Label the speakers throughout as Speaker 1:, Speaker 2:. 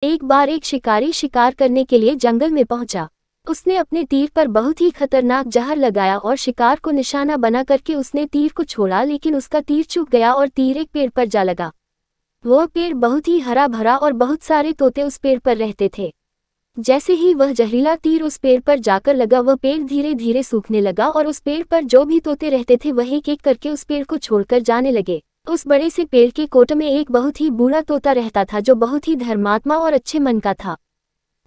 Speaker 1: एक बार एक शिकारी शिकार करने के लिए जंगल में पहुंचा। उसने अपने तीर पर बहुत ही खतरनाक जहर लगाया और शिकार को निशाना बना करके उसने तीर को छोड़ा, लेकिन उसका तीर चूक गया और तीर एक पेड़ पर जा लगा। वह पेड़ बहुत ही हरा भरा और बहुत सारे तोते उस पेड़ पर रहते थे। जैसे ही वह जहरीला तीर उस पेड़ पर जाकर लगा, वह पेड़ धीरे धीरे सूखने लगा और उस पेड़ पर जो भी तोते रहते थे वह एक एक करके उस पेड़ को छोड़कर जाने लगे। उस बड़े से पेड़ के कोट में एक बहुत ही बूढ़ा तोता रहता था जो बहुत ही धर्मात्मा और अच्छे मन का था।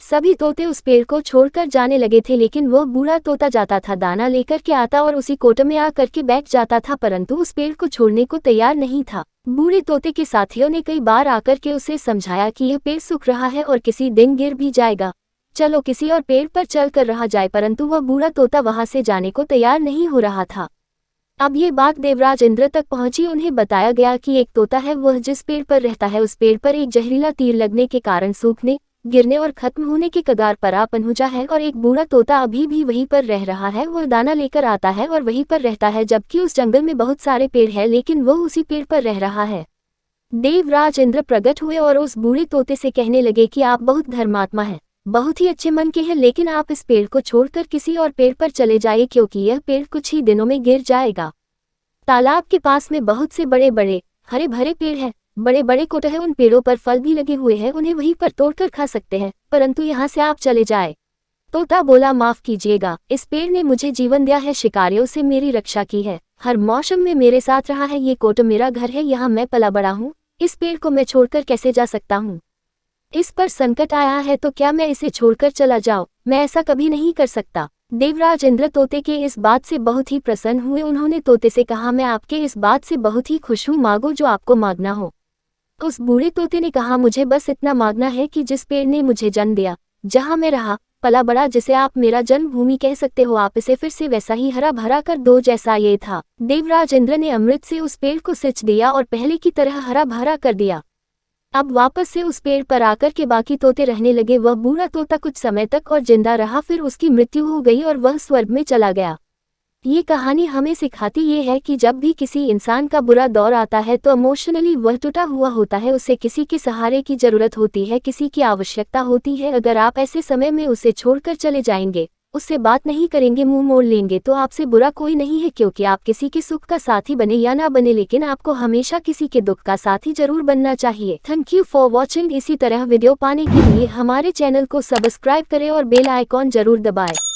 Speaker 1: सभी तोते उस पेड़ को छोड़कर जाने लगे थे, लेकिन वह बूढ़ा तोता जाता था, दाना लेकर के आता और उसी कोट में आ करके बैठ जाता था, परंतु उस पेड़ को छोड़ने को तैयार नहीं था। बूढ़े तोते के साथियों ने कई बार आकर के उसे समझाया कि यह पेड़ सूख रहा है और किसी दिन गिर भी जाएगा, चलो किसी और पेड़ पर चल कर रहा जाए, परंतु वह बूढ़ा तोता वहां से जाने को तैयार नहीं हो रहा था। अब ये बात देवराज इंद्र तक पहुंची। उन्हें बताया गया कि एक तोता है, वह जिस पेड़ पर रहता है उस पेड़ पर एक जहरीला तीर लगने के कारण सूखने, गिरने और खत्म होने के कगार पर आ पहुंचा है, और एक बूढ़ा तोता अभी भी वहीं पर रह रहा है। वह दाना लेकर आता है और वहीं पर रहता है, जबकि उस जंगल में बहुत सारे पेड़ हैं, लेकिन वह उसी पेड़ पर रह रहा है। देवराज इंद्र प्रकट हुए और उस बूढ़े तोते से कहने लगे कि आप बहुत धर्मात्मा हैं, बहुत ही अच्छे मन के हैं, लेकिन आप इस पेड़ को छोड़कर किसी और पेड़ पर चले जाइए, क्योंकि यह पेड़ कुछ ही दिनों में गिर जाएगा। तालाब के पास में बहुत से बड़े बड़े हरे भरे पेड़ हैं, बड़े बड़े कोट हैं, उन पेड़ों पर फल भी लगे हुए हैं, उन्हें वहीं पर तोड़कर खा सकते हैं, परंतु यहाँ से आप चले जाए। तोता बोला, माफ कीजिएगा, इस पेड़ ने मुझे जीवन दिया है, शिकारियों से मेरी रक्षा की है, हर मौसम में मेरे साथ रहा है, ये कोट मेरा घर है, यहाँ मैं पला बड़ा हूँ, इस पेड़ को मैं छोड़कर कैसे जा सकता हूँ? इस पर संकट आया है तो क्या मैं इसे छोड़कर चला जाऊं? मैं ऐसा कभी नहीं कर सकता। देवराज इंद्र तोते के इस बात से बहुत ही प्रसन्न हुए। उन्होंने तोते से कहा, मैं आपके इस बात से बहुत ही खुश हूँ, मांगो जो आपको मांगना हो। उस बूढ़े तोते ने कहा, मुझे बस इतना मांगना है कि जिस पेड़ ने मुझे जन्म दिया, जहाँ मैं रहा पला बड़ा, जिसे आप मेरा जन्मभूमि कह सकते हो, आप इसे फिर से वैसा ही हरा भरा कर दो जैसा ये था। देवराज इंद्र ने अमृत से उस पेड़ को सिंच दिया और पहले की तरह हरा भरा कर दिया। अब वापस से उस पेड़ पर आकर के बाकी तोते रहने लगे। वह बूढ़ा तोता कुछ समय तक और जिंदा रहा, फिर उसकी मृत्यु हो गई और वह स्वर्ग में चला गया। ये कहानी हमें सिखाती ये है कि जब भी किसी इंसान का बुरा दौर आता है तो इमोशनली वह टूटा हुआ होता है, उसे किसी के सहारे की जरूरत होती है, किसी की आवश्यकता होती है। अगर आप ऐसे समय में उसे छोड़कर चले जाएंगे, उससे बात नहीं करेंगे, मुंह मोड़ लेंगे, तो आपसे बुरा कोई नहीं है, क्योंकि आप किसी के सुख का साथी बने या ना बने, लेकिन आपको हमेशा किसी के दुख का साथी जरूर बनना चाहिए। Thank you for watching. इसी तरह वीडियो पाने के लिए हमारे चैनल को सब्सक्राइब करें और बेल आइकॉन जरूर दबाएं।